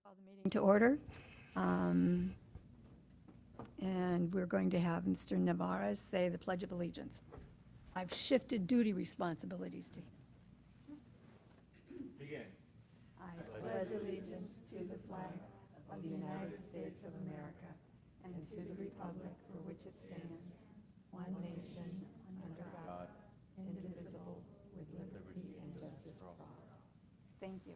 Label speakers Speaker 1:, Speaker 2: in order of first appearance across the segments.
Speaker 1: Call the meeting to order. And we're going to have Mr. Navarez say the Pledge of Allegiance. I've shifted duty responsibilities to him.
Speaker 2: Begin.
Speaker 1: I pledge allegiance to the flag of the United States of America and to the republic for which it stands, one nation, under God, indivisible, with liberty and justice for all. Thank you.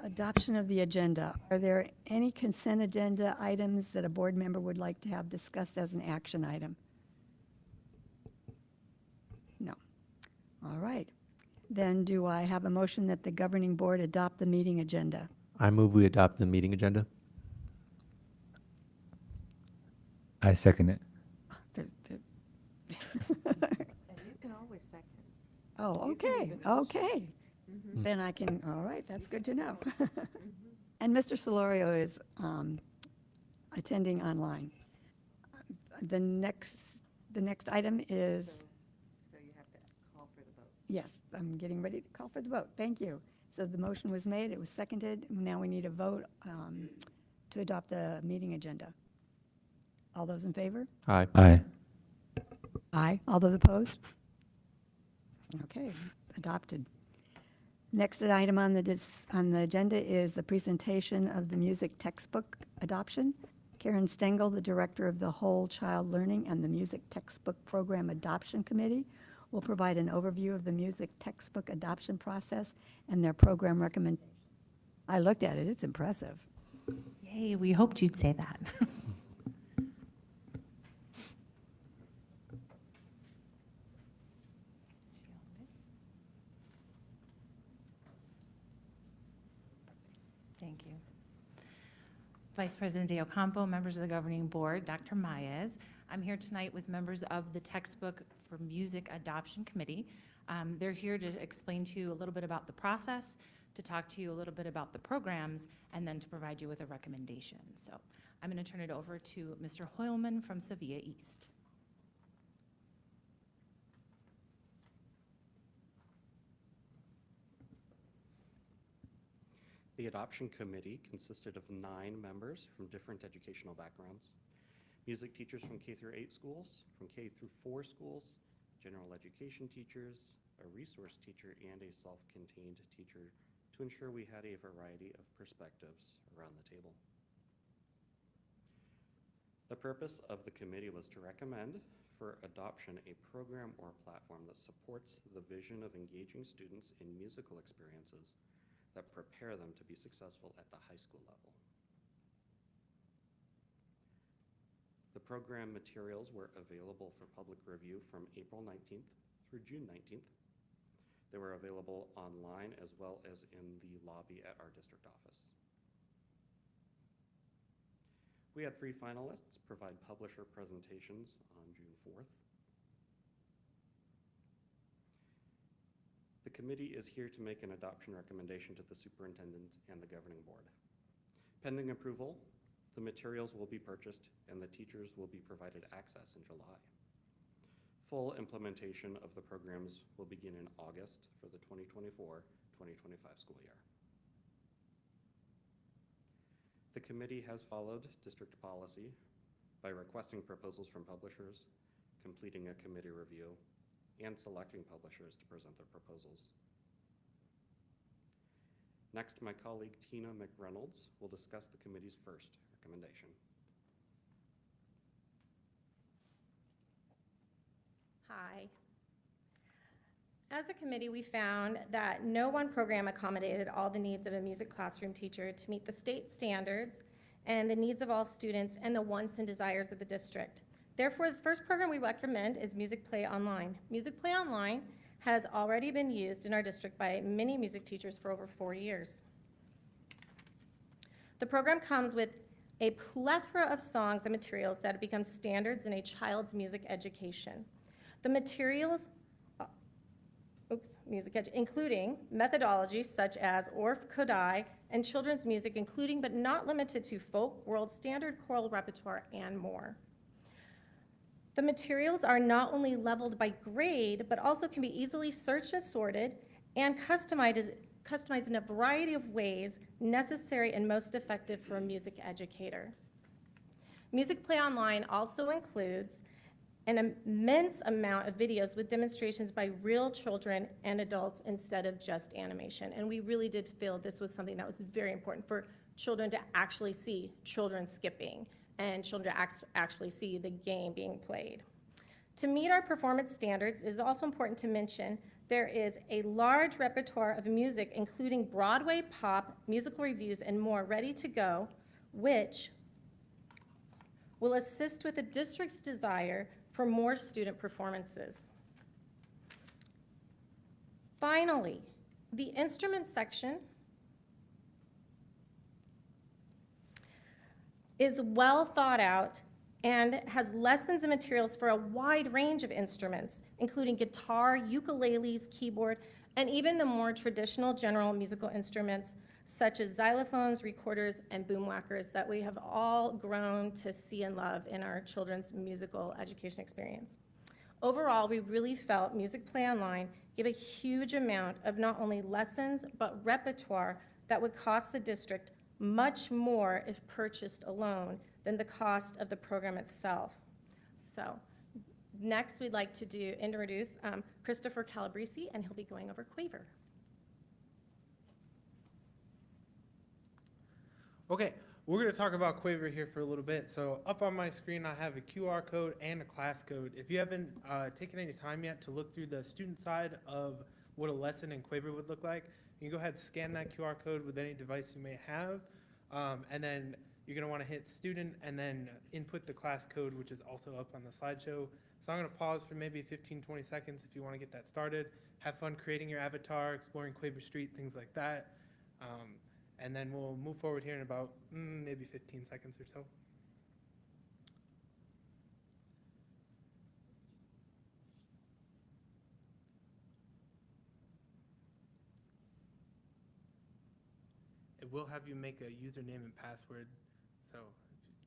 Speaker 1: Adoption of the agenda. Are there any consent agenda items that a board member would like to have discussed as an action item? No. All right. Then do I have a motion that the governing board adopt the meeting agenda?
Speaker 2: I move we adopt the meeting agenda.
Speaker 3: I second it.
Speaker 1: There-
Speaker 4: And you can always second.
Speaker 1: Oh,
Speaker 4: You can
Speaker 1: okay,
Speaker 4: even-
Speaker 1: okay. Then I can, all right, that's good to know. And Mr. Solorio is attending online. The next item is,
Speaker 4: So you have to call for the vote.
Speaker 1: yes, I'm getting ready to call for the vote. Thank you. So the motion was made, it was seconded. Now we need a vote to adopt the meeting agenda. All those in favor?
Speaker 2: Aye.
Speaker 3: Aye.
Speaker 1: Aye. All those opposed? Okay, adopted. Next item on the agenda is the presentation of the music textbook adoption. Karen Stengel, the director of the Whole Child Learning and the Music Textbook Program Adoption Committee, will provide an overview of the music textbook adoption process and their program recommendations. I looked at it, it's impressive.
Speaker 5: Yay, we hoped you'd say that. Thank you. Vice President De Ocampo, members of the governing board, Dr. Maez. I'm here tonight with members of the Textbook for Music Adoption Committee. They're here to explain to you a little bit about the process, to talk to you a little bit about the programs, and then to provide you with a recommendation. So I'm going to turn it over to Mr. Hoylman from Sevilla East.
Speaker 6: The adoption committee consisted of 9 members from different educational backgrounds. Music teachers from K through 8 schools, from K through 4 schools, general education teachers, a resource teacher, and a self-contained teacher to ensure we had a variety of perspectives around the table. The purpose of the committee was to recommend for adoption a program or platform that supports the vision of engaging students in musical experiences that prepare them to be successful at the high school level. The program materials were available for public review from April 19th through June 19th. They were available online as well as in the lobby at our district office. We had 3 finalists provide publisher presentations on June 4th. The committee is here to make an adoption recommendation to the superintendent and the governing board. Pending approval, the materials will be purchased and the teachers will be provided access in July. Full implementation of the programs will begin in August for the 2024-2025 school year. The committee has followed district policy by requesting proposals from publishers, completing a committee review, and selecting publishers to present their proposals. Next, my colleague Tina McReynolds will discuss the committee's first recommendation.
Speaker 7: Hi. As a committee, we found that no one program accommodated all the needs of a music classroom teacher to meet the state standards and the needs of all students and the wants and desires of the district. Therefore, the first program we recommend is Music Play Online. Music Play Online has already been used in our district by many music teachers for over 4 years. The program comes with a plethora of songs and materials that have become standards in a child's music education. The materials, including methodologies such as Orff, Kodai, and children's music, including but not limited to folk, world standard, choral repertoire, and more. The materials are not only leveled by grade, but also can be easily searched and sorted and customized in a variety of ways necessary and most effective for a music educator. Music Play Online also includes an immense amount of videos with demonstrations by real children and adults instead of just animation. And we really did feel this was something that was very important for children to actually see children skipping and children to actually see the game being played. To meet our performance standards, it is also important to mention there is a large repertoire of music, including Broadway, pop, musical reviews, and more ready to go, which will assist with the district's desire for more student performances. Finally, the instrument section is well thought out and has lessons and materials for a wide range of instruments, including guitar, ukuleles, keyboard, and even the more traditional general musical instruments such as xylophones, recorders, and boomwhackers that we have all grown to see and love in our children's musical education experience. Overall, we really felt Music Play Online gave a huge amount of not only lessons, but repertoire that would cost the district much more if purchased alone than the cost of the program itself. So next, we'd like to introduce Christopher Calabrese, and he'll be going over Quaver.
Speaker 8: Okay, we're going to talk about Quaver here for a little bit. So up on my screen, I have a QR code and a class code. If you haven't taken any time yet to look through the student side of what a lesson in Quaver would look like, you can go ahead and scan that QR code with any device you may have. And then you're going to want to hit student and then input the class code, which is also up on the slideshow. So I'm going to pause for maybe 15, 20 seconds if you want to get that started. Have fun creating your avatar, exploring Quaver Street, things like that. And then we'll move forward here in about maybe 15 seconds or so. It will have you make a username and password, so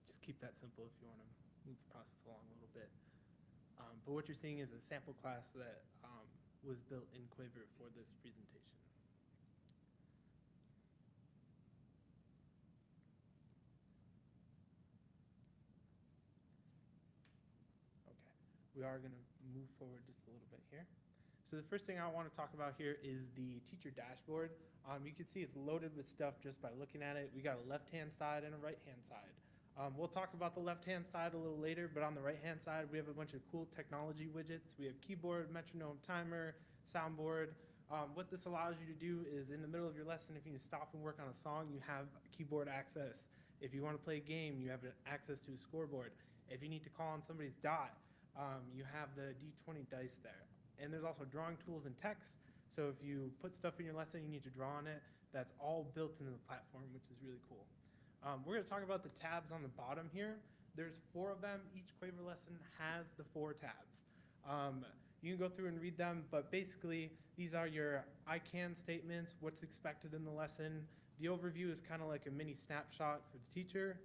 Speaker 8: just keep that simple if you want to move the process along a little bit. But what you're seeing is a sample class that was built in Quaver for this presentation. We are going to move forward just a little bit here. So the first thing I want to talk about here is the teacher dashboard. You can see it's loaded with stuff just by looking at it. We got a left-hand side and a right-hand side. We'll talk about the left-hand side a little later, but on the right-hand side, we have a bunch of cool technology widgets. We have keyboard, metronome, timer, soundboard. What this allows you to do is in the middle of your lesson, if you need to stop and work on a song, you have keyboard access. If you want to play a game, you have access to a scoreboard. If you need to call on somebody's dot, you have the D20 dice there. And there's also drawing tools and text. So if you put stuff in your lesson, you need to draw on it. That's all built into the platform, which is really cool. We're going to talk about the tabs on the bottom here. There's 4 of them. Each Quaver lesson has the 4 tabs. You can go through and read them, but basically these are your I can statements, what's expected in the lesson. The overview is kind of like a mini snapshot for the teacher.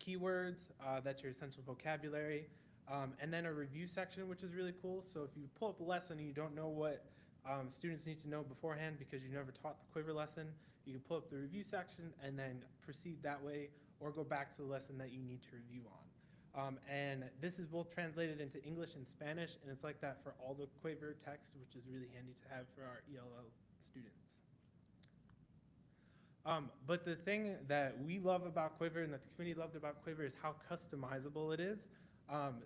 Speaker 8: Keywords, that's your essential vocabulary. And then a review section, which is really cool. So if you pull up a lesson and you don't know what students need to know beforehand because you never taught the Quaver lesson, you can pull up the review section and then proceed that way or go back to the lesson that you need to review on. And this is both translated into English and Spanish, and it's like that for all the Quaver text, which is really handy to have for our ELL students. But the thing that we love about Quaver and that the community loved about Quaver is how customizable it is.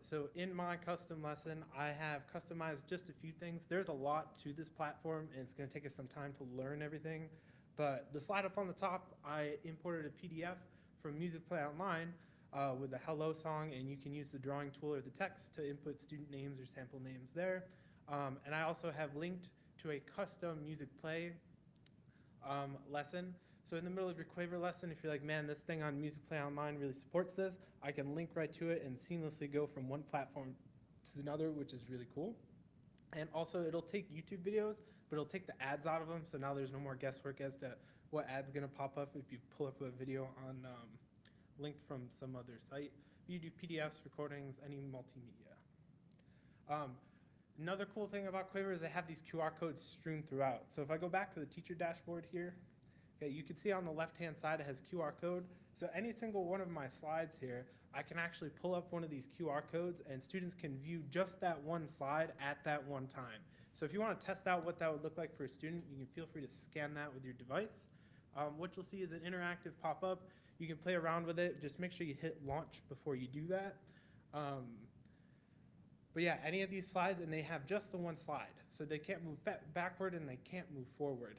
Speaker 8: So in my custom lesson, I have customized just a few things. There's a lot to this platform, and it's going to take us some time to learn everything. But the slide up on the top, I imported a PDF from Music Play Online with a hello song, and you can use the drawing tool or the text to input student names or sample names there. And I also have linked to a custom Music Play lesson. So in the middle of your Quaver lesson, if you're like, man, this thing on Music Play Online really supports this, I can link right to it and seamlessly go from one platform to another, which is really cool. And also, it'll take YouTube videos, but it'll take the ads out of them, so now there's no more guesswork as to what ad's going to pop up if you pull up a video on linked from some other site. You do PDFs, recordings, any multimedia. Another cool thing about Quaver is they have these QR codes strewn throughout. So if I go back to the teacher dashboard here, okay, you can see on the left-hand side it has QR code. So any single one of my slides here, I can actually pull up one of these QR codes and students can view just that one slide at that one time. So if you want to test out what that would look like for a student, you can feel free to scan that with your device. What you'll see is an interactive pop-up. You can play around with it. Just make sure you hit launch before you do that. But yeah, any of these slides, and they have just the one slide. So they can't move backward and they can't move forward.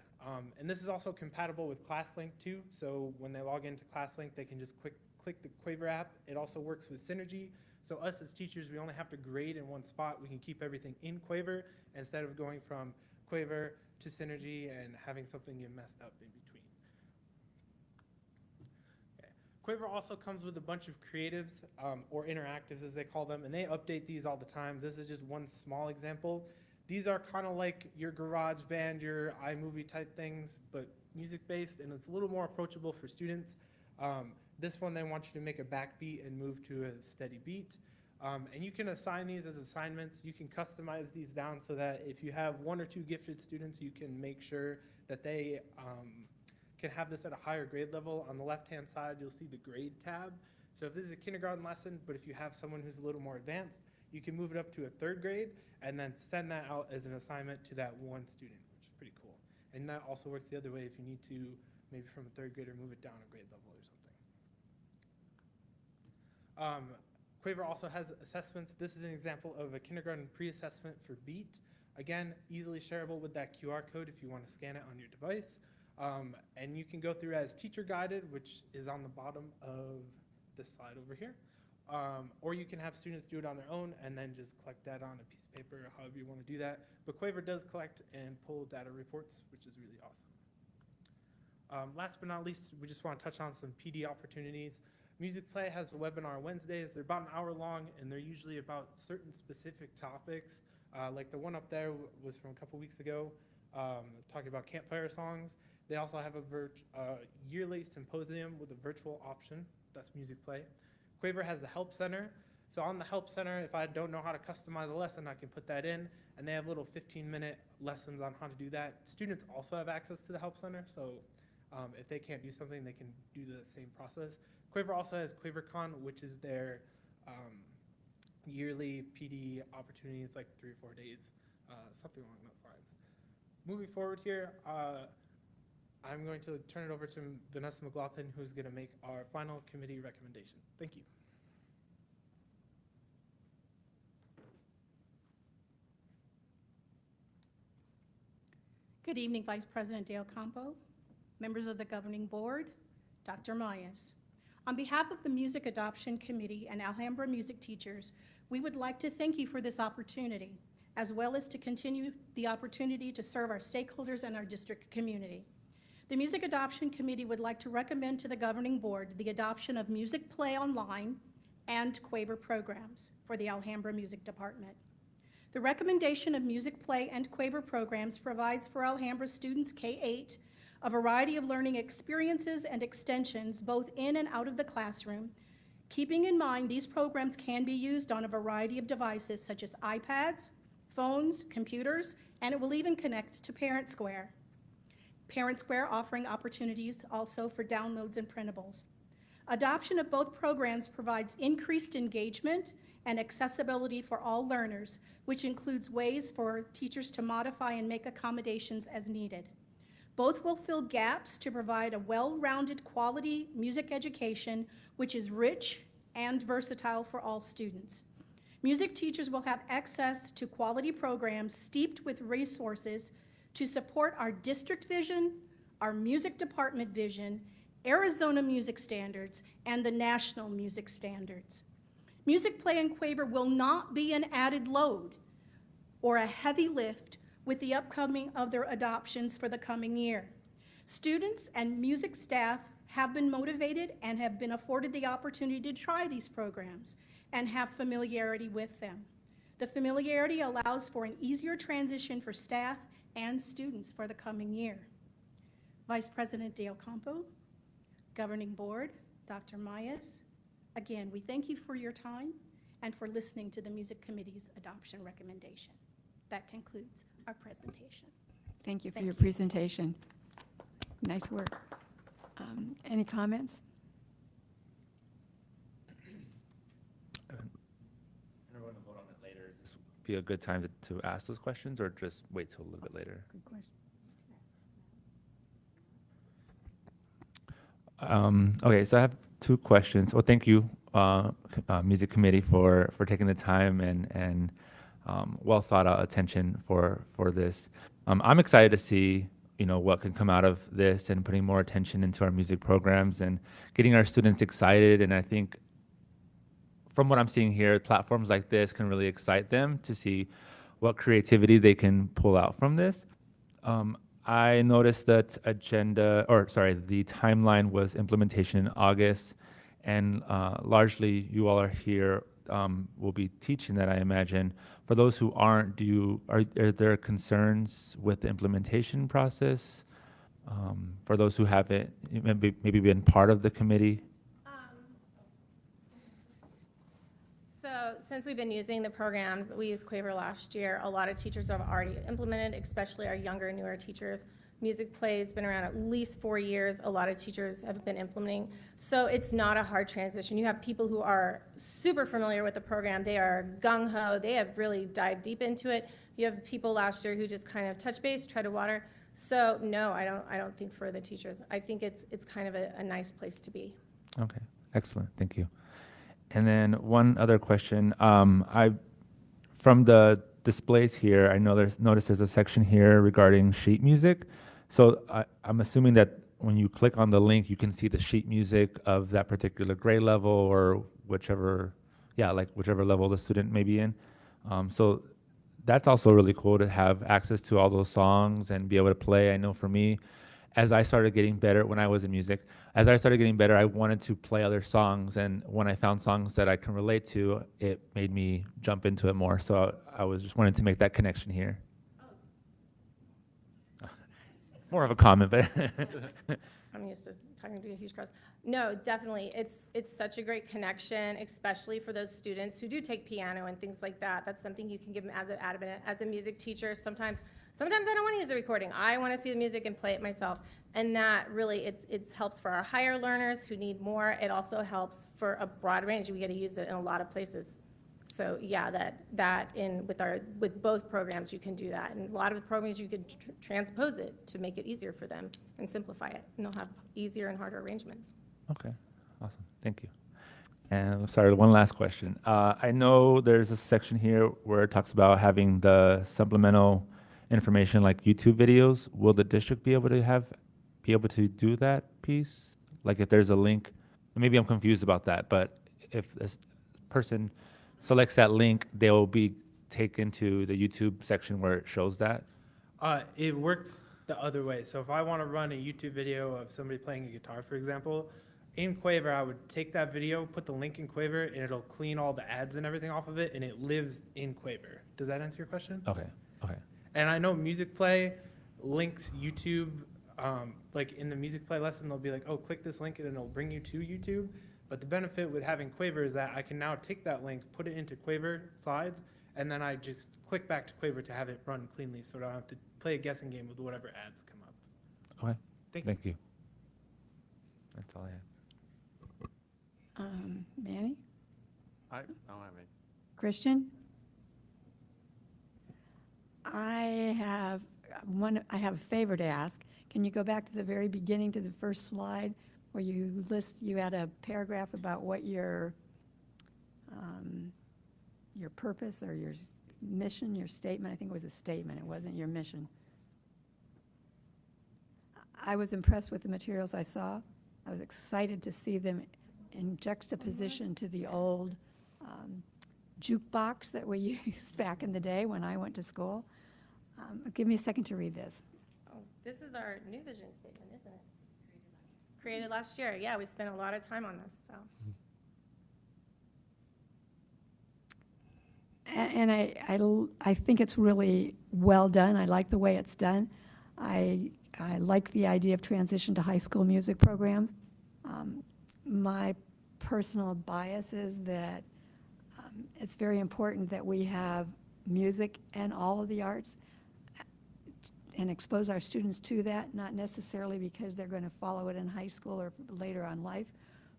Speaker 8: And this is also compatible with ClassLink too. So when they log into ClassLink, they can just click the Quaver app. It also works with Synergy. So us as teachers, we only have to grade in one spot. We can keep everything in Quaver instead of going from Quaver to Synergy and having something get messed up in between. Quaver also comes with a bunch of creatives, or interactives as they call them, and they update these all the time. This is just one small example. These are kind of like your GarageBand, your iMovie type things, but music-based, and it's a little more approachable for students. This one, they want you to make a backbeat and move to a steady beat. And you can assign these as assignments. You can customize these down so that if you have 1 or 2 gifted students, you can make sure that they can have this at a higher grade level. On the left-hand side, you'll see the grade tab. So if this is a kindergarten lesson, but if you have someone who's a little more advanced, you can move it up to a 3rd grade and then send that out as an assignment to that one student, which is pretty cool. And that also works the other way if you need to, maybe from a 3rd grader, move it down a grade level or something. Quaver also has assessments. This is an example of a kindergarten pre-assessment for Beat. Again, easily shareable with that QR code if you want to scan it on your device. And you can go through as teacher guided, which is on the bottom of this slide over here. Or you can have students do it on their own and then just collect data on a piece of paper, or however you want to do that. But Quaver does collect and pull data reports, which is really awesome. Last but not least, we just want to touch on some PD opportunities. Music Play has a webinar Wednesdays. They're about an hour long, and they're usually about certain specific topics. Like the one up there was from a couple weeks ago, talking about campfire songs. They also have a yearly symposium with a virtual option. That's Music Play. Quaver has the Help Center. So on the Help Center, if I don't know how to customize a lesson, I can put that in, and they have little 15-minute lessons on how to do that. Students also have access to the Help Center, so if they can't do something, they can do the same process. Quaver also has QuaverCon, which is their yearly PD opportunities, like 3 or 4 days, something along those lines. Moving forward here, I'm going to turn it over to Vanessa McLaughlin, who's going to make our final committee recommendation. Thank you.
Speaker 9: Good evening, Vice President Dale Campo, members of the Governing Board, Dr. Mayes. On behalf of the Music Adoption Committee and Alhambra music teachers, we would like to thank you for this opportunity, as well as to continue the opportunity to serve our stakeholders and our district community. The Music Adoption Committee would like to recommend to the Governing Board the adoption of Music Play Online and Quaver programs for the Alhambra Music Department. The recommendation of Music Play and Quaver programs provides for Alhambra students K-8 a variety of learning experiences and extensions both in and out of the classroom, keeping in mind these programs can be used on a variety of devices such as iPads, phones, computers, and it will even connect to Parent Square. Parent Square offering opportunities also for downloads and printables. Adoption of both programs provides increased engagement and accessibility for all learners, which includes ways for teachers to modify and make accommodations as needed. Both will fill gaps to provide a well-rounded quality music education, which is rich and versatile for all students. Music teachers will have access to quality programs steeped with resources to support our district vision, our music department vision, Arizona music standards, and the national music standards. Music Play and Quaver will not be an added load or a heavy lift with the upcoming of their adoptions for the coming year. Students and music staff have been motivated and have been afforded the opportunity to try these programs and have familiarity with them. The familiarity allows for an easier transition for staff and students for the coming year. Vice President Dale Campo, Governing Board, Dr. Mayes, Again, we thank you for your time and for listening to the Music Committee's adoption recommendation. That concludes our presentation.
Speaker 1: Thank you for
Speaker 9: Thank
Speaker 1: your
Speaker 9: you.
Speaker 1: presentation. Nice work. Any comments?
Speaker 3: Everyone will vote on it later. This be a good time to ask those questions, or just wait till a little bit later?
Speaker 1: Good question.
Speaker 3: Okay, so I have two questions. Well, thank you, Music Committee, for taking the time and well thought out attention for this. I'm excited to see what can come out of this and putting more attention into our music programs and getting our students excited. And I think from what I'm seeing here, platforms like this can really excite them to see what creativity they can pull out from this. I noticed that the timeline was implementation in August, and largely you all are here, will be teaching that, I imagine. For those who aren't, are there concerns with the implementation process? For those who haven't maybe been part of the committee?
Speaker 7: So since we've been using the programs, we used Quaver last year, a lot of teachers have already implemented, especially our younger, newer teachers. Music Play's been around at least 4 years. A lot of teachers have been implementing. So it's not a hard transition. You have people who are super familiar with the program. They are gung-ho. They have really dived deep into it. You have people last year who just kind of touch base, tread water. So no, I don't think for the teachers. I think it's kind of a nice place to be.
Speaker 3: Okay, excellent, thank you. And then one other question. From the displays here, I know notice there's a section here regarding sheet music. So I'm assuming that when you click on the link, you can see the sheet music of that particular grade level or whichever level the student may be in. So that's also really cool to have access to all those songs and be able to play. I know for me, as I started getting better when I was in music, I wanted to play other songs. And when I found songs that I can relate to, it made me jump into it more. So I was just wanting to make that connection here. More of a comment, but
Speaker 7: I'm used to talking to a huge crowd. No, definitely. It's such a great connection, especially for those students who do take piano and things like that. That's something you can give them as a music teacher. Sometimes I don't want to use the recording. I want to see the music and play it myself. And that really, it helps for our higher learners who need more. It also helps for a broad range. We get to use it in a lot of places. So yeah, with both programs you can do that. And a lot of the programs you could transpose it to make it easier for them and simplify it. And they'll have easier and harder arrangements.
Speaker 3: okay, awesome, thank you. And I'm sorry, one last question. I know there's a section here where it talks about having the supplemental information like YouTube videos. Will the district be able to do that piece? Like if there's a link, maybe I'm confused about that, but if this person selects that link, they will be taken to the YouTube section where it shows that?
Speaker 8: It works the other way. So if I want to run a YouTube video of somebody playing a guitar, for example, in Quaver, I would take that video, put the link in Quaver, and it'll clean all the ads and everything off of it, and it lives in Quaver. Does that answer your question?
Speaker 3: Okay, okay.
Speaker 8: And I know Music Play links YouTube, like in the Music Play lesson, they'll be like, oh, click this link and it'll bring you to YouTube. But the benefit with having Quaver is that I can now take that link, put it into Quaver slides, and then I just click back to Quaver to have it run cleanly so I don't have to play a guessing game with whatever ads come up.
Speaker 3: Okay,
Speaker 8: Thank you.
Speaker 3: you. That's all I have.
Speaker 1: Manny?
Speaker 6: I don't have any.
Speaker 1: Christian? I have a favor to ask. Can you go back to the very beginning to the first slide where you had a paragraph about what your purpose or your mission, your statement? I think it was a statement. It wasn't your mission. I was impressed with the materials I saw. I was excited to see them in juxtaposition to the old jukebox that we used back in the day when I went to school. Give me a second to read this.
Speaker 7: Oh, this is our new vision statement, isn't it? Created last year. Yeah, we spent a lot of time on this, so.
Speaker 1: And I think it's really well done. I like the way it's done. I like the idea of transition to high school music programs. My personal bias is that it's very important that we have music and all of the arts and expose our students to that, not necessarily because they're going to follow it in high school or later on life,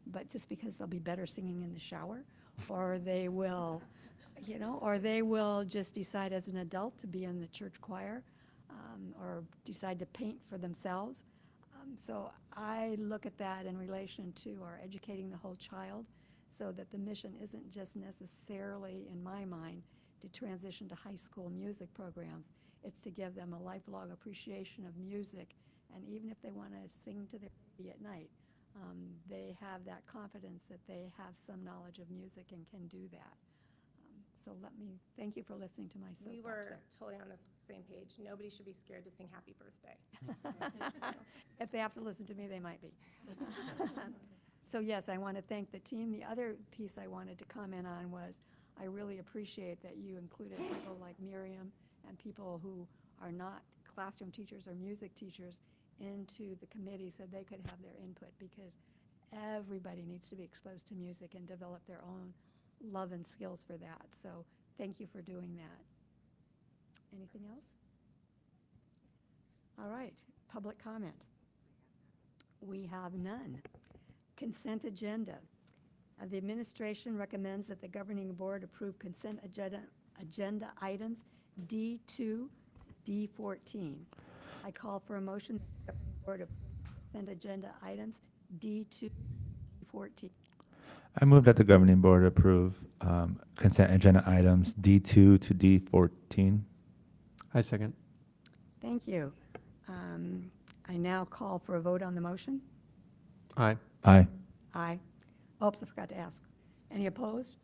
Speaker 1: but just because they'll be better singing in the shower, or they will, or they will just decide as an adult to be in the church choir, or decide to paint for themselves. So I look at that in relation to our educating the whole child, so that the mission isn't just necessarily, in my mind, to transition to high school music programs. It's to give them a lifelong appreciation of music, and even if they want to sing to their baby at night, they have that confidence that they have some knowledge of music and can do that. So thank you for listening to my soapbox
Speaker 7: We were
Speaker 1: there.
Speaker 7: totally on the same page. Nobody should be scared to sing happy birthday.
Speaker 1: If they have to listen to me, they might be. So yes, I want to thank the team. The other piece I wanted to comment on was, I really appreciate that you included people like Miriam and people who are not classroom teachers or music teachers into the committee so they could have their input, because everybody needs to be exposed to music and develop their own love and skills for that. So thank you for doing that. Anything else? All right, public comment. We have none. Consent agenda. The administration recommends that the governing board approve consent agenda items D2 to D14. I call for a motion that the governing board approves consent agenda items D2 to D14.
Speaker 3: I move that the governing board approve consent agenda items D2 to D14.
Speaker 2: I second.
Speaker 1: Thank you. I now call for a vote on the motion.
Speaker 2: Aye.
Speaker 3: Aye.
Speaker 1: Aye. Oops, I forgot to ask. Any opposed?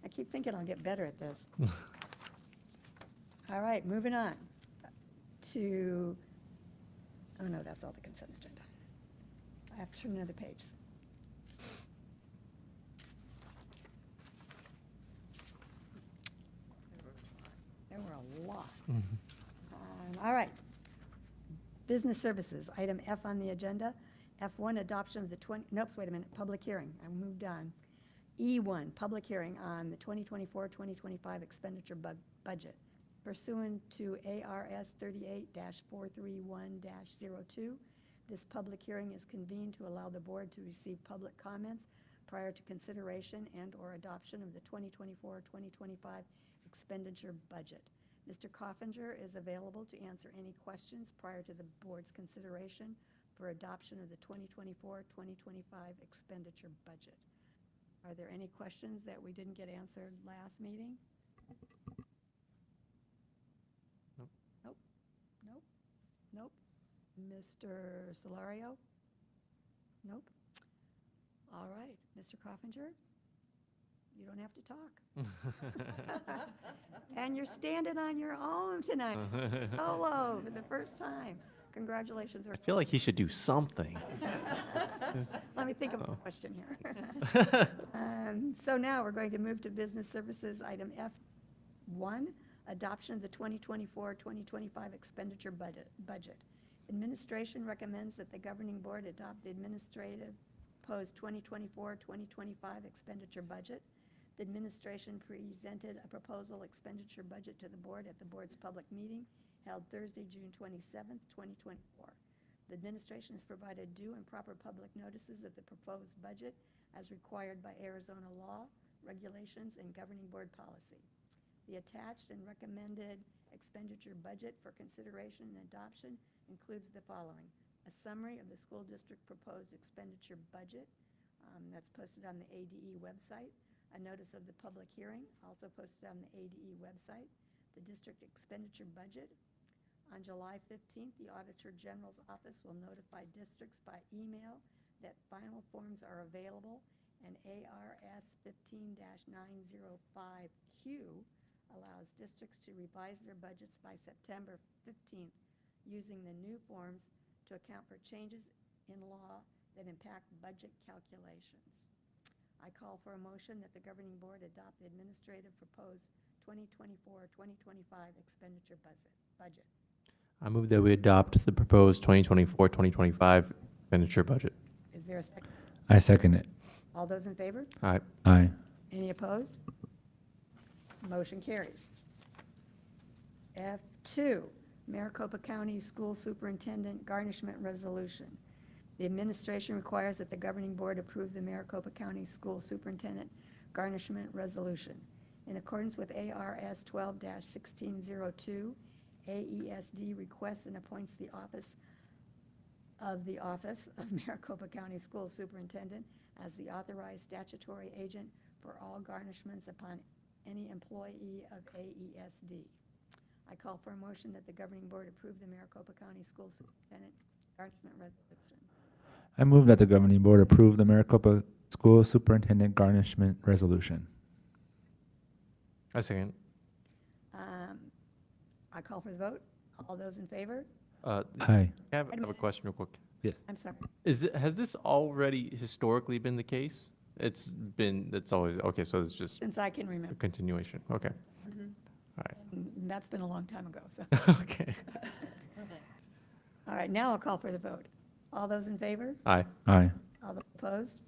Speaker 1: I keep thinking I'll get better at this. All right, moving on to, oh no, that's all the consent agenda. I have to turn another page. There were a lot. All right. Business services, item F on the agenda. F1, adoption of the wait a minute, public hearing. I moved on. E1, public hearing on the 2024-2025 expenditure budget. Pursuant to ARS 38-431-02, this public hearing is convened to allow the board to receive public comments prior to consideration and/or adoption of the 2024-2025 expenditure budget. Mr. Coffinger is available to answer any questions prior to the board's consideration for adoption of the 2024-2025 expenditure budget. Are there any questions that we didn't get answered last meeting?
Speaker 2: Nope.
Speaker 1: Nope. Nope. Nope. Mr. Solario? Nope. All right. Mr. Coffinger? You don't have to talk. And you're standing on your own tonight, solo for the first time. Congratulations.
Speaker 2: I feel like he should do something.
Speaker 1: Let me think of a question here. So now we're going to move to business services, item F1, adoption of the 2024-2025 expenditure budget. Administration recommends that the governing board adopt the administrative proposed 2024-2025 expenditure budget. The administration presented a proposal expenditure budget to the board at the board's public meeting held Thursday, June 27th, 2024. The administration has provided due and proper public notices of the proposed budget as required by Arizona law, regulations, and governing board policy. The attached and recommended expenditure budget for consideration and adoption includes the following: a summary of the school district proposed expenditure budget that's posted on the ADE website, a notice of the public hearing also posted on the ADE website, the district expenditure budget. On July 15th, the Auditor General's office will notify districts by email that final forms are available, and ARS 15-905Q allows districts to revise their budgets by September 15th using the new forms to account for changes in law that impact budget calculations. I call for a motion that the governing board adopt the administrative proposed 2024-2025 expenditure budget.
Speaker 2: I move that we adopt the proposed 2024-2025 expenditure budget.
Speaker 1: Is there a second?
Speaker 3: I second it.
Speaker 1: All those in favor?
Speaker 2: Aye.
Speaker 3: Aye.
Speaker 1: Any opposed? Motion carries. F2, Maricopa County School Superintendent Garnishment Resolution. The administration requires that the governing board approve the Maricopa County School Superintendent Garnishment Resolution. In accordance with ARS 12-1602, AESD requests and appoints the Office of Maricopa County School Superintendent as the authorized statutory agent for all garnishments upon any employee of AESD. I call for a motion that the governing board approve the Maricopa County School Superintendent Garnishment Resolution.
Speaker 3: I move that the governing board approve the Maricopa School Superintendent Garnishment Resolution.
Speaker 2: I second.
Speaker 1: I call for the vote. All those in favor?
Speaker 2: I
Speaker 3: Aye.
Speaker 2: have a question real quick.
Speaker 3: Yes.
Speaker 1: I'm sorry.
Speaker 2: Has this already historically been the case? It's always, okay, so it's just
Speaker 1: Since I can
Speaker 2: a
Speaker 1: remember.
Speaker 2: continuation. Okay.
Speaker 1: And that's been a long time ago, so.
Speaker 2: Okay.
Speaker 1: All right, now I'll call for the vote. All those in favor?
Speaker 2: Aye.
Speaker 3: Aye.
Speaker 1: All those opposed?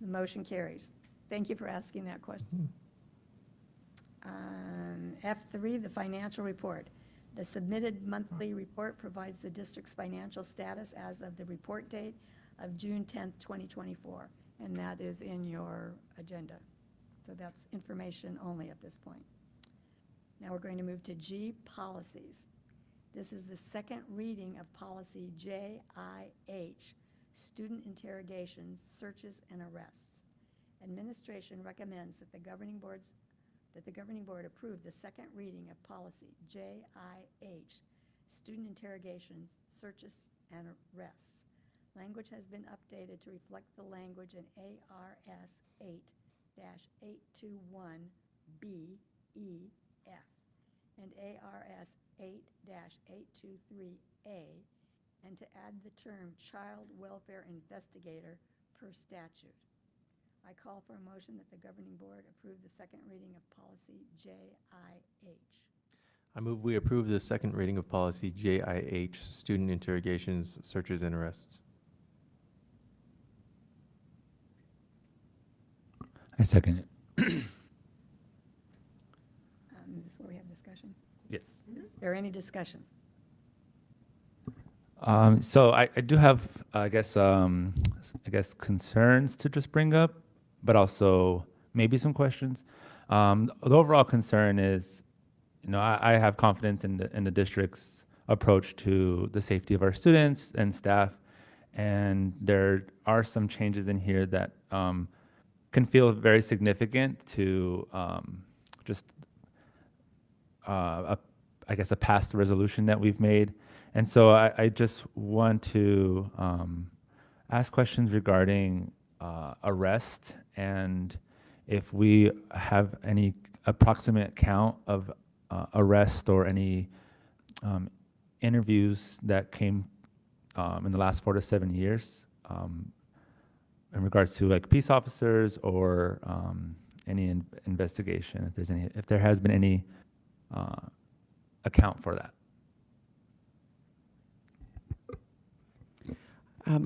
Speaker 1: The motion carries. Thank you for asking that question. F3, the financial report. The submitted monthly report provides the district's financial status as of the report date of June 10th, 2024, and that is in your agenda. So that's information only at this point. Now we're going to move to G, policies. This is the second reading of policy JIH, student interrogations, searches, and arrests. Administration recommends that the governing board approve the second reading of policy JIH, student interrogations, searches, and arrests. Language has been updated to reflect the language in ARS 8-821BEF and ARS 8-823A, and to add the term child welfare investigator per statute. I call for a motion that the governing board approve the second reading of policy JIH.
Speaker 2: I move we approve the second reading of policy JIH, student interrogations, searches, and arrests.
Speaker 3: I second it.
Speaker 1: This is where we have discussion.
Speaker 3: Yes.
Speaker 1: Is there any discussion?
Speaker 3: So I do have, I guess, concerns to just bring up, but also maybe some questions. The overall concern is, I have confidence in the district's approach to the safety of our students and staff, and there are some changes in here that can feel very significant to a past resolution that we've made. And so I just want to ask questions regarding arrest, and if we have any approximate count of arrest or any interviews that came in the last 4 to 7 years in regards to like peace officers or any investigation, if there has been any account for that.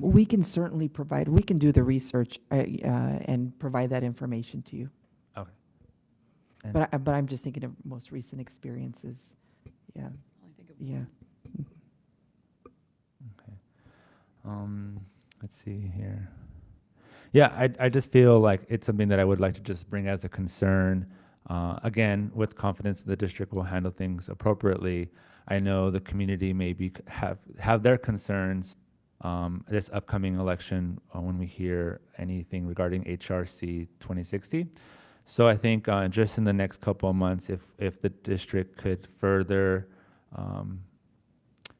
Speaker 4: We can certainly we can do the research and provide that information to you.
Speaker 3: Okay.
Speaker 4: But I'm just thinking of most recent experiences. Yeah, yeah.
Speaker 3: Okay. Let's see here. Yeah, I just feel like it's something that I would like to just bring as a concern. Again, with confidence that the district will handle things appropriately. I know the community maybe have their concerns this upcoming election when we hear anything regarding HRC 2060. So I think just in the next couple of months, if the district could further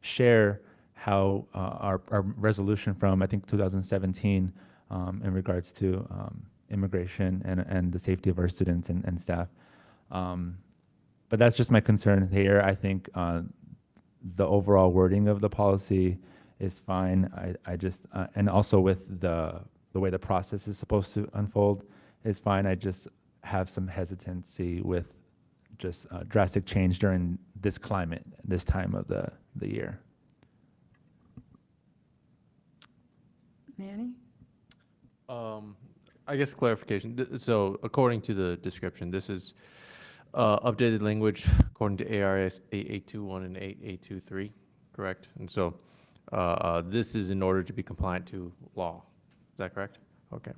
Speaker 3: share how our resolution from, I think, 2017 in regards to immigration and the safety of our students and staff. But that's just my concern here. I think the overall wording of the policy is fine. I just, and also with the way the process is supposed to unfold is fine. I just have some hesitancy with just drastic change during this climate, this time of the year.
Speaker 1: Manny?
Speaker 2: I guess clarification. So according to the description, this is updated language according to ARS 8821 and 8823, correct? And so this is in order to be compliant to law. Is that correct? Okay.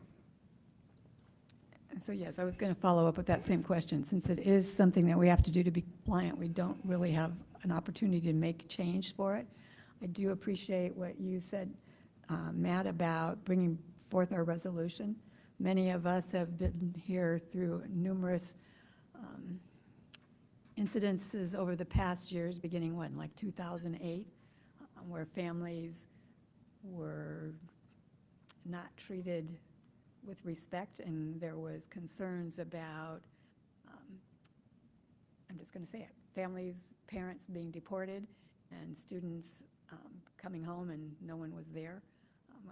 Speaker 1: So yes, I was going to follow up with that same question. Since it is something that we have to do to be compliant, we don't really have an opportunity to make change for it. I do appreciate what you said, Matt, about bringing forth our resolution. Many of us have been here through numerous incidences over the past years, beginning when, like 2008, where families were not treated with respect, and there was concerns about, I'm just going to say it, families, parents being deported, and students coming home and no one was there.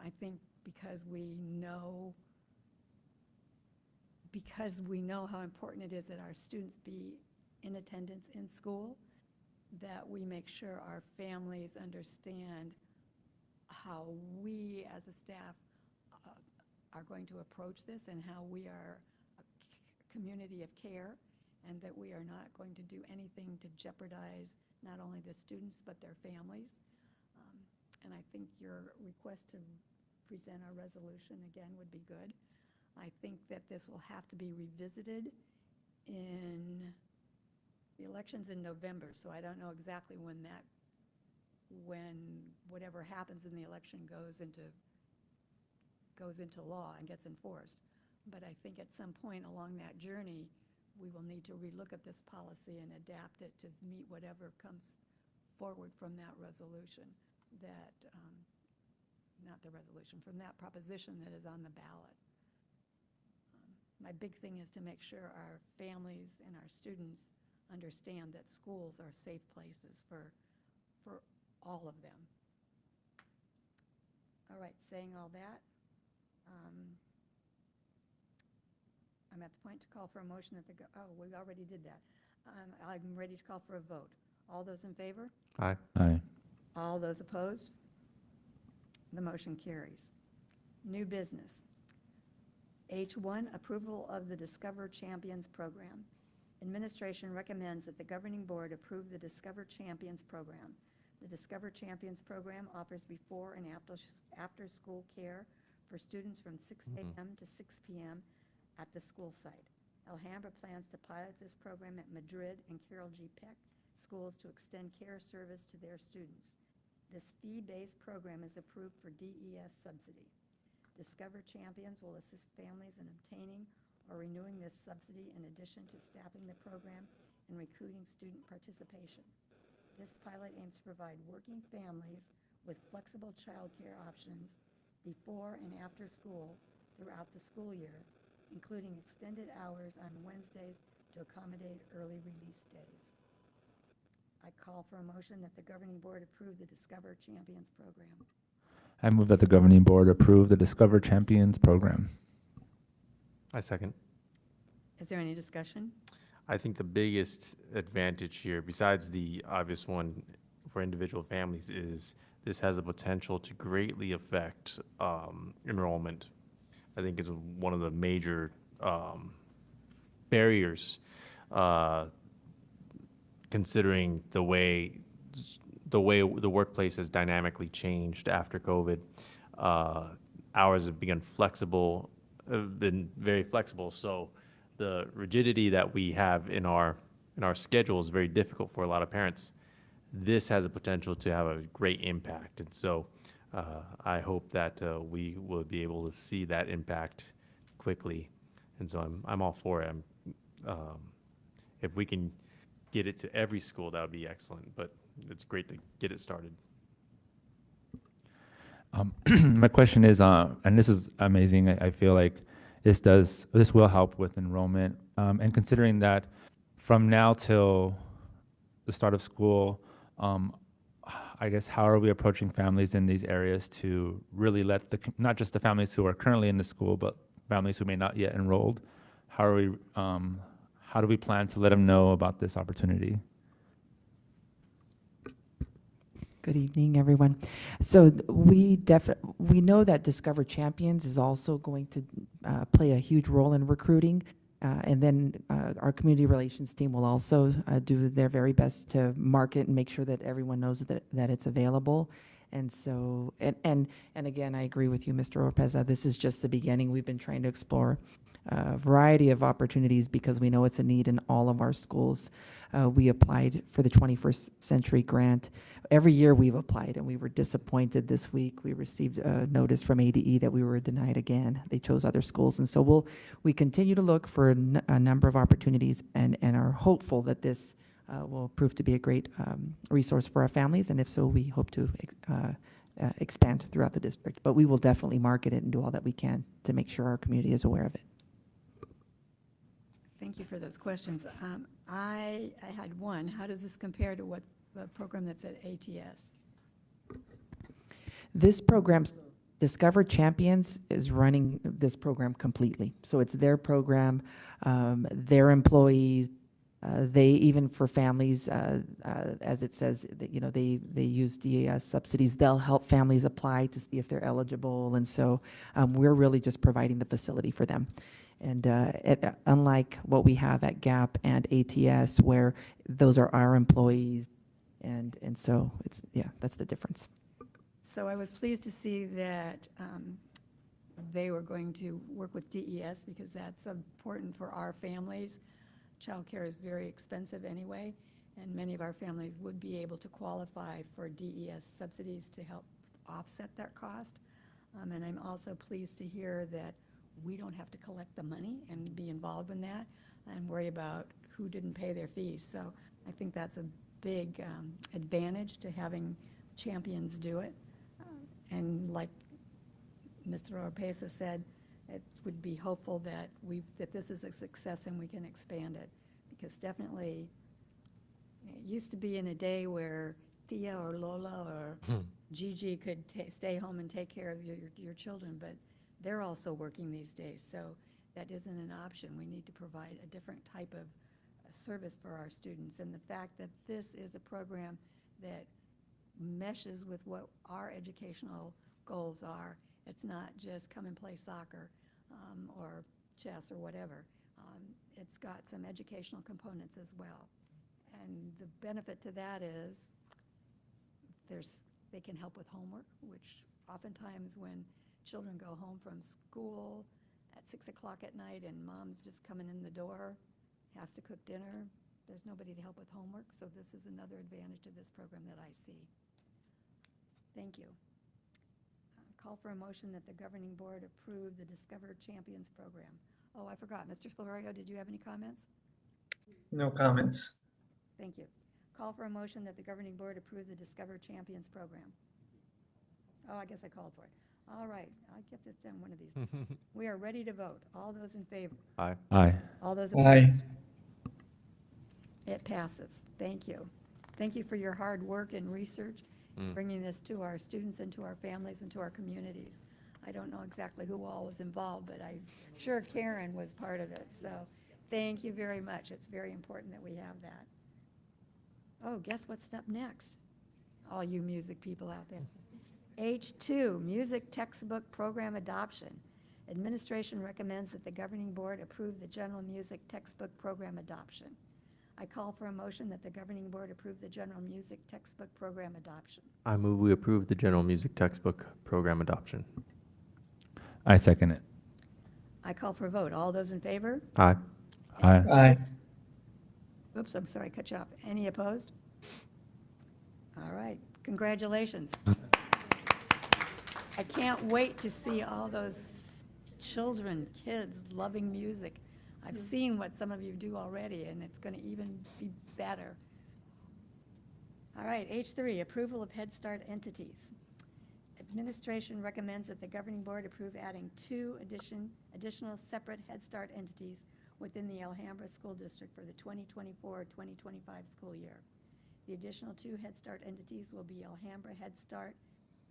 Speaker 1: I think because we know how important it is that our students be in attendance in school, that we make sure our families understand how we as a staff are going to approach this, and how we are a community of care, and that we are not going to do anything to jeopardize not only the students but their families. And I think your request to present a resolution again would be good. I think that this will have to be revisited in the elections in November, so I don't know exactly when whatever happens in the election goes into law and gets enforced. But I think at some point along that journey, we will need to relook at this policy and adapt it to meet whatever comes forward from that resolution, from that proposition that is on the ballot. My big thing is to make sure our families and our students understand that schools are safe places for all of them. All right, saying all that, I'm at the point to call for a motion that we already did that. I'm ready to call for a vote. All those in favor?
Speaker 2: Aye.
Speaker 3: Aye.
Speaker 1: All those opposed? The motion carries. New business. H1, approval of the Discover Champions program. Administration recommends that the governing board approve the Discover Champions program. The Discover Champions program offers before and after-school care for students from 6 a.m. to 6 p.m. at the school site. Alhambra plans to pilot this program at Madrid and Carol G. Peck schools to extend care service to their students. This fee-based program is approved for DES subsidy. Discover Champions will assist families in obtaining or renewing this subsidy in addition to staffing the program and recruiting student participation. This pilot aims to provide working families with flexible childcare options before and after school throughout the school year, including extended hours on Wednesdays to accommodate early release days. I call for a motion that the governing board approve the Discover Champions program.
Speaker 3: I move that the governing board approve the Discover Champions program.
Speaker 2: I second.
Speaker 1: Is there any discussion?
Speaker 2: I think the biggest advantage here, besides the obvious one for individual families, is this has the potential to greatly affect enrollment. I think it's one of the major barriers, considering the way the workplace has dynamically changed after COVID. Hours have been very flexible, so the rigidity that we have in our schedule is very difficult for a lot of parents. This has a potential to have a great impact, and so I hope that we will be able to see that impact quickly, and so I'm all for it. If we can get it to every school, that would be excellent, but it's great to get it started.
Speaker 3: My question is, and this is amazing, I feel like this will help with enrollment, and considering that from now till the start of school, I guess how are we approaching families in these areas to really let not just the families who are currently in the school, but families who may not yet enrolled? How do we plan to let them know about this opportunity?
Speaker 4: Good evening, everyone. So we know that Discover Champions is also going to play a huge role in recruiting. And then our community relations team will also do their very best to market and make sure that everyone knows that it's available. And so, and again, I agree with you, Mr. Oropeza. This is just the beginning. We've been trying to explore a variety of opportunities because we know it's a need in all of our schools. We applied for the 21st Century Grant. Every year we've applied, and we were disappointed this week. We received a notice from ADE that we were denied again. They chose other schools. And so we continue to look for a number of opportunities and are hopeful that this will prove to be a great resource for our families. And if so, we hope to expand throughout the district. But we will definitely market it and do all that we can to make sure our community is aware of it.
Speaker 1: Thank you for those questions. I had one. How does this compare to what the program that's at ATS?
Speaker 4: This program, Discover Champions, is running this program completely. So it's their program, their employees. They, even for families, as it says, that, you know, they use DAS subsidies. They'll help families apply to see if they're eligible. And so we're really just providing the facility for them. And unlike what we have at GAP and ATS, where those are our employees, and so it's, yeah, that's the difference.
Speaker 1: So I was pleased to see that they were going to work with DES because that's important for our families. Childcare is very expensive anyway, and many of our families would be able to qualify for DES subsidies to help offset that cost. And I'm also pleased to hear that we don't have to collect the money and be involved in that and worry about who didn't pay their fees. So I think that's a big advantage to having champions do it. And like Mr. Oropesa said, it would be hopeful that that this is a success and we can expand it. Because definitely, it used to be in a day where Thea or Lola or Gigi could stay home and take care of your children, but they're also working these days, so that isn't an option. We need to provide a different type of service for our students. And the fact that this is a program that meshes with what our educational goals are, it's not just come and play soccer or chess or whatever. It's got some educational components as well. And the benefit to that is they can help with homework, which oftentimes when children go home from school at 6 o'clock at night and mom's just coming in the door, has to cook dinner, there's nobody to help with homework. So this is another advantage to this program that I see. Thank you. Call for a motion that the governing board approve the Discover Champions program. Oh, I forgot. Mr. Slorio, did you have any comments?
Speaker 10: No comments.
Speaker 1: Thank you. Call for a motion that the governing board approve the Discover Champions program. Oh, I guess I called for it. All right, I'll get this done one of these days. We are ready to vote. All those in favor?
Speaker 2: Aye.
Speaker 3: Aye.
Speaker 1: All those
Speaker 10: Aye.
Speaker 1: opposed? It passes. Thank you. Thank you for your hard work and research, bringing this to our students and to our families and to our communities. I don't know exactly who all was involved, but I'm sure Karen was part of it. So thank you very much. It's very important that we have that. Oh, guess what's up next? All you music people out there. H2, Music Textbook Program Adoption. Administration recommends that the governing board approve the general music textbook program adoption. I call for a motion that the governing board approve the general music textbook program adoption.
Speaker 2: I move we approve the general music textbook program adoption.
Speaker 3: I second it.
Speaker 1: I call for a vote. All those in favor?
Speaker 2: Aye.
Speaker 3: Aye.
Speaker 10: Aye.
Speaker 1: Oops, I'm sorry, cut you off. Any opposed? All right, congratulations. I can't wait to see all those children, kids loving music. I've seen what some of you do already, and it's going to even be better. All right, H3, approval of Head Start entities. Administration recommends that the governing board approve adding 2 additional separate Head Start entities within the Alhambra School District for the 2024-2025 school year. The additional 2 Head Start entities will be Alhambra Head Start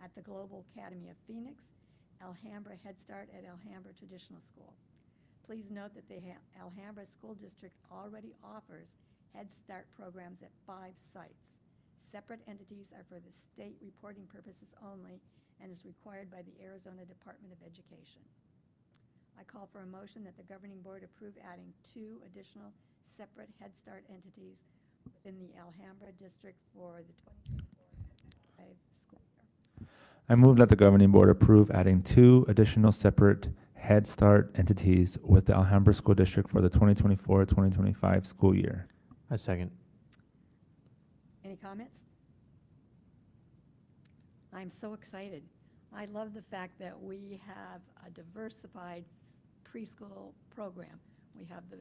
Speaker 1: at the Global Academy of Phoenix, Alhambra Head Start at Alhambra Traditional School. Please note that the Alhambra School District already offers Head Start programs at 5 sites. Separate entities are for the state reporting purposes only and is required by the Arizona Department of Education. I call for a motion that the governing board approve adding 2 additional separate Head Start entities within the Alhambra district for the 2024 school year.
Speaker 3: I move that the governing board approve adding 2 additional separate Head Start entities with the Alhambra School District for the 2024-2025 school year.
Speaker 2: I second.
Speaker 1: Any comments? I'm so excited. I love the fact that we have a diversified preschool program. We have the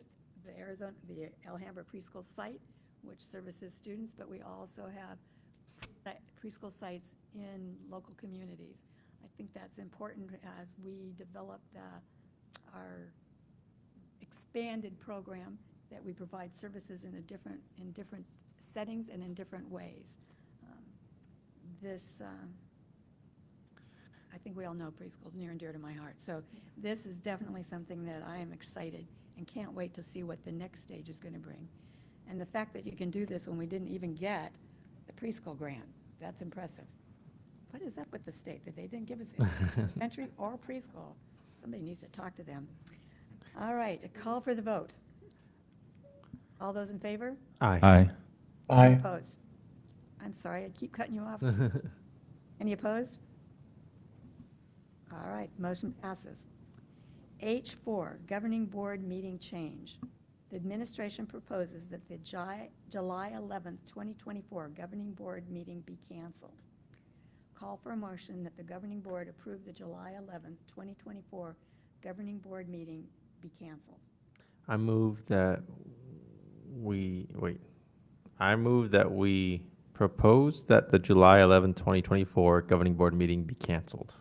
Speaker 1: Alhambra preschool site, which services students, but we also have preschool sites in local communities. I think that's important as we develop our expanded program, that we provide services in different settings and in different ways. I think we all know preschool is near and dear to my heart. So this is definitely something that I am excited and can't wait to see what the next stage is going to bring. And the fact that you can do this when we didn't even get the preschool grant, that's impressive. What is up with the state that they didn't give us elementary or preschool? Somebody needs to talk to them. All right, a call for the vote. All those in favor?
Speaker 2: Aye.
Speaker 3: Aye.
Speaker 1: Any
Speaker 10: Aye.
Speaker 1: opposed? I'm sorry, I keep cutting you off. Any opposed? All right, motion passes. H4, Governing Board Meeting Change. The administration proposes that the July 11th, 2024 Governing Board meeting be canceled. Call for a motion that the Governing Board approve the July 11th, 2024 Governing Board meeting be canceled.
Speaker 2: I move that we propose that the July 11, 2024 governing board meeting be canceled.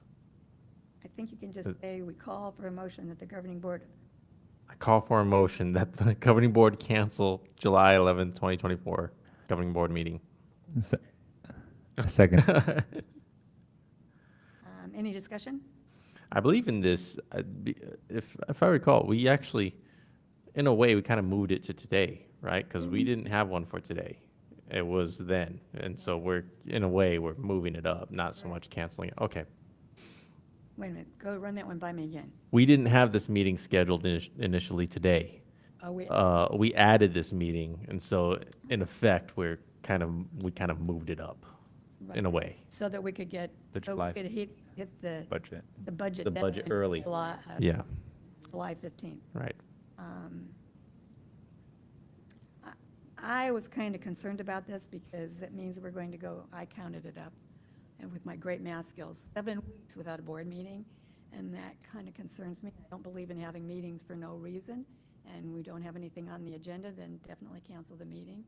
Speaker 1: I think you can just say, we call for a motion that the Governing Board,
Speaker 2: I call for a motion that the governing board cancel July 11, 2024 governing board meeting.
Speaker 3: Second.
Speaker 1: any discussion?
Speaker 2: I believe in this. If I recall, we actually, in a way, we kind of moved it to today, right? Because we didn't have one for today. It was then, and so we're moving it up, not so much canceling it. Okay.
Speaker 1: Wait a minute, go run that one by me again.
Speaker 2: We didn't have this meeting scheduled initially today. We added this meeting, and so in effect, we kind of moved it up
Speaker 1: Right.
Speaker 2: in a way.
Speaker 1: So that we could get,
Speaker 3: The
Speaker 1: so
Speaker 3: July
Speaker 1: we could hit the
Speaker 3: budget.
Speaker 1: budget.
Speaker 2: The budget
Speaker 1: deadline
Speaker 2: early.
Speaker 1: July,
Speaker 2: Yeah,
Speaker 1: July 15th.
Speaker 2: right.
Speaker 1: I was kind of concerned about this because it means we're going to go, I counted it up, and with my great math skills, 7 weeks without a board meeting, and that kind of concerns me. I don't believe in having meetings for no reason, and we don't have anything on the agenda, then definitely cancel the meeting.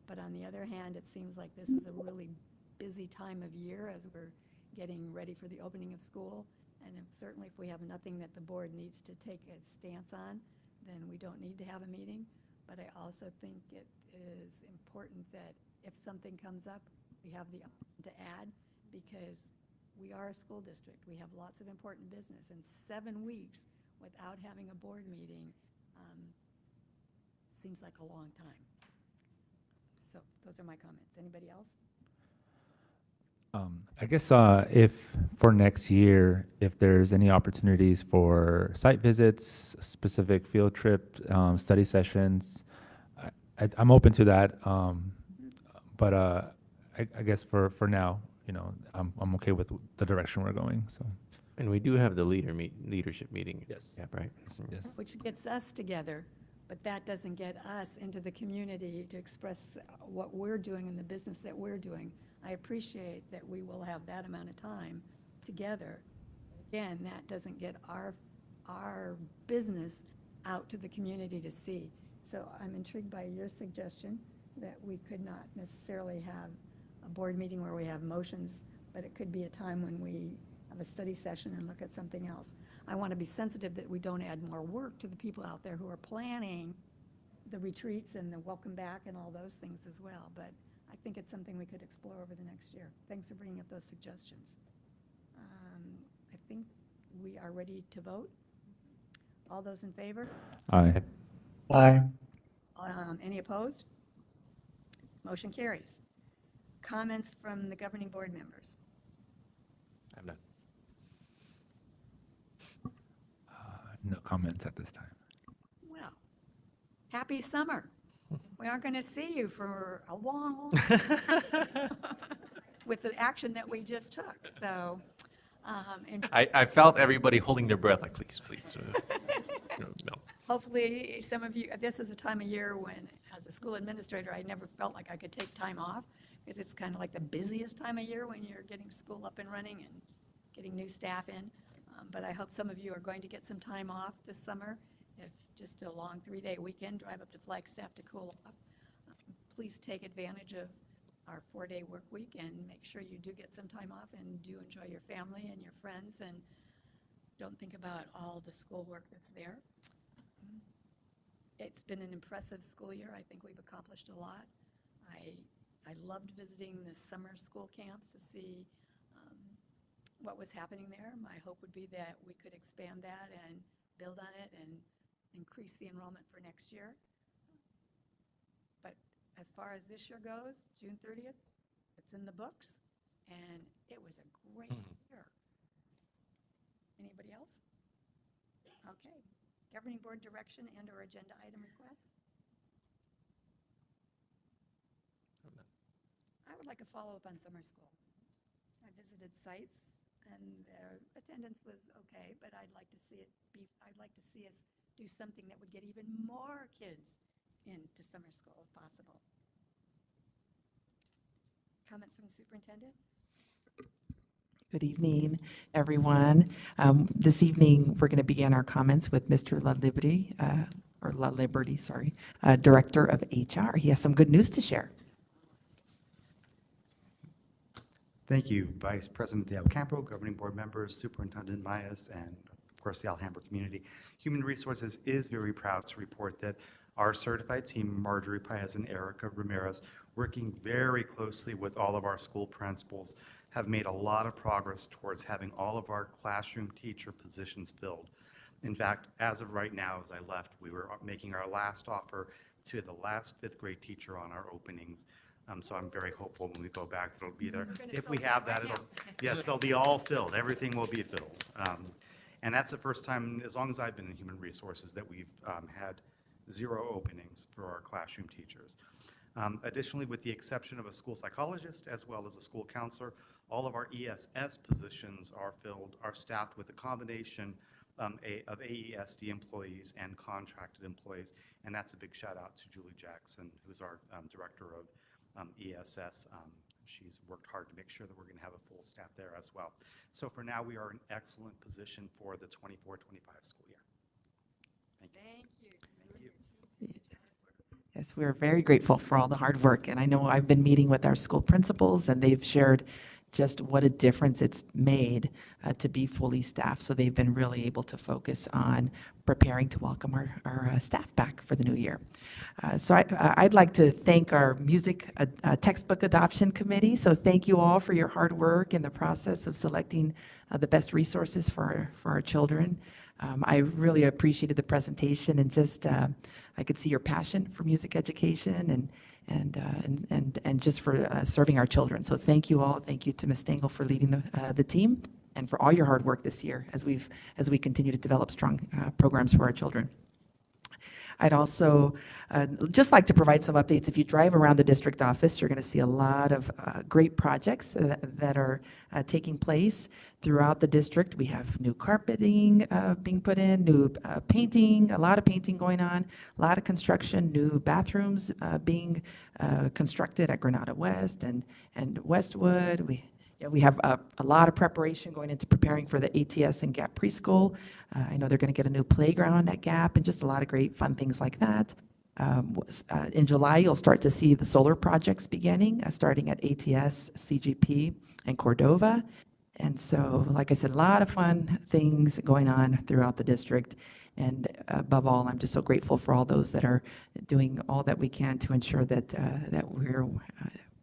Speaker 1: But on the other hand, it seems like this is a really busy time of year as we're getting ready for the opening of school, and certainly if we have nothing that the board needs to take a stance on, then we don't need to have a meeting. But I also think it is important that if something comes up, we have the option to add, because we are a school district. We have lots of important business, and 7 weeks without having a board meeting seems like a long time. So those are my comments. Anybody else?
Speaker 3: I guess if for next year, if there's any opportunities for site visits, specific field trip, study sessions, I'm open to that. But I guess for now, I'm okay with the direction we're going. So
Speaker 2: And we do have the leadership meeting.
Speaker 3: Yes.
Speaker 2: Yeah, right.
Speaker 3: yes.
Speaker 1: Which gets us together, but that doesn't get us into the community to express what we're doing and the business that we're doing. I appreciate that we will have that amount of time together. Again, that doesn't get our business out to the community to see. So I'm intrigued by your suggestion that we could not necessarily have a board meeting where we have motions, but it could be a time when we have a study session and look at something else. I want to be sensitive that we don't add more work to the people out there who are planning the retreats and the welcome back and all those things as well. But I think it's something we could explore over the next year. Thanks for bringing up those suggestions. I think we are ready to vote. All those in favor?
Speaker 3: Aye.
Speaker 10: Aye.
Speaker 1: Any opposed? Motion carries. comments from the governing board members?
Speaker 2: I have none.
Speaker 3: No comments at this time.
Speaker 1: Well, happy summer. We aren't going to see you for a long, long time with the action that we just took. So, and
Speaker 2: I felt everybody holding their breath, like, please, please. No.
Speaker 1: hopefully some of you, this is a time of year when, as a school administrator, I never felt like I could take time off because it's kind of like the busiest time of year when you're getting school up and running and getting new staff in. But I hope some of you are going to get some time off this summer, if just a long 3-day weekend, drive up to Flagstaff to cool off. Please take advantage of our 4-day work week and make sure you do get some time off and do enjoy your family and your friends and don't think about all the schoolwork that's there. It's been an impressive school year. I think we've accomplished a lot. I loved visiting the summer school camps to see what was happening there. My hope would be that we could expand that and build on it and increase the enrollment for next year. But as far as this year goes, June 30th, it's in the books, and it was a great year. Anybody else? Okay. Governing board direction and/or agenda item requests? I would like a follow-up on summer school. I visited sites, and their attendance was okay, but I'd like to see us do something that would get even more kids into summer school if possible. Comments from the superintendent?
Speaker 4: Good evening, everyone. This evening, we're going to begin our comments with Mr. LaLiberty, Director of HR. He has some good news to share.
Speaker 11: Thank you, Vice President Del Campo, governing board members, Superintendent Mayes, and of course the Alhambra community. Human Resources is very proud to report that our certified team, Marjorie Paez and Erica Ramirez, working very closely with all of our school principals, have made a lot of progress towards having all of our classroom teacher positions filled. In fact, as of right now, as I left, we were making our last offer to the last 5th grade teacher on our openings. So I'm very hopeful when we go back that it'll be there. If we have that, yes, they'll be all filled. Everything will be filled. And that's the first time, as long as I've been in Human Resources, that we've had 0 openings for our classroom teachers. Additionally, with the exception of a school psychologist as well as a school counselor, all of our ESS positions are filled, are staffed with a combination of AESD employees and contracted employees. And that's a big shout out to Julie Jackson, who's our director of ESS. She's worked hard to make sure that we're going to have a full staff there as well. So for now, we are in excellent position for the 24-25 school year. Thank you.
Speaker 4: Yes, we are very grateful for all the hard work, and I know I've been meeting with our school principals, and they've shared just what a difference it's made to be fully staffed. So they've been really able to focus on preparing to welcome our staff back for the new year. So I'd like to thank our music textbook adoption committee. So thank you all for your hard work in the process of selecting the best resources for our children. I really appreciated the presentation, and just I could see your passion for music education and just for serving our children. So thank you all. Thank you to Ms. Stengel for leading the team, and for all your hard work this year as we continue to develop strong programs for our children. I'd also just like to provide some updates. If you drive around the district office, you're going to see a lot of great projects that are taking place throughout the district. We have new carpeting being put in, new painting, a lot of painting going on, a lot of construction, new bathrooms being constructed at Granada West and Westwood. We have a lot of preparation going into preparing for the ATS and Gap preschool. I know they're going to get a new playground at Gap and just a lot of great fun things like that. In July, you'll start to see the solar projects beginning, starting at ATS, CGP, and Cordova. And so, like I said, a lot of fun things going on throughout the district. And above all, I'm just so grateful for all those that are doing all that we can to ensure that we're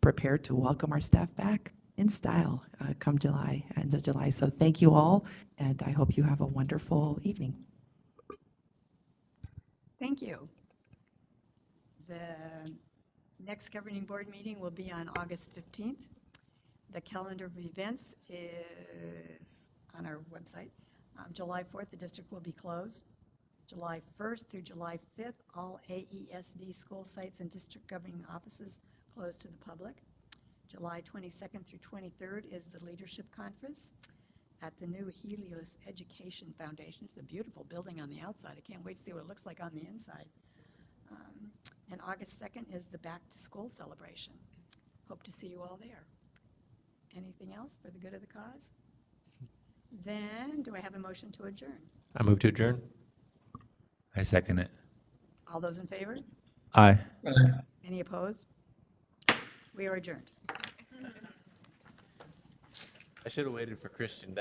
Speaker 4: prepared to welcome our staff back in style come July, end of July. So thank you all, and I hope you have a wonderful evening.
Speaker 1: Thank you. The Next governing board meeting will be on August 15th. The calendar of events is on our website. July 4th, the district will be closed. July 1st through July 5th, all AESD school sites and district governing offices closed to the public. July 22nd through 23rd is the Leadership Conference at the new Helios Education Foundation. It's a beautiful building on the outside. I can't wait to see what it looks like on the inside. And August 2nd is the Back to School celebration. Hope to see you all there. Anything else for the good of the cause? Then, do I have a motion to adjourn?
Speaker 2: I move to adjourn.
Speaker 3: I second it.
Speaker 1: All those in favor?
Speaker 3: Aye.
Speaker 1: Any opposed? We are adjourned.
Speaker 2: I should have waited for Christian.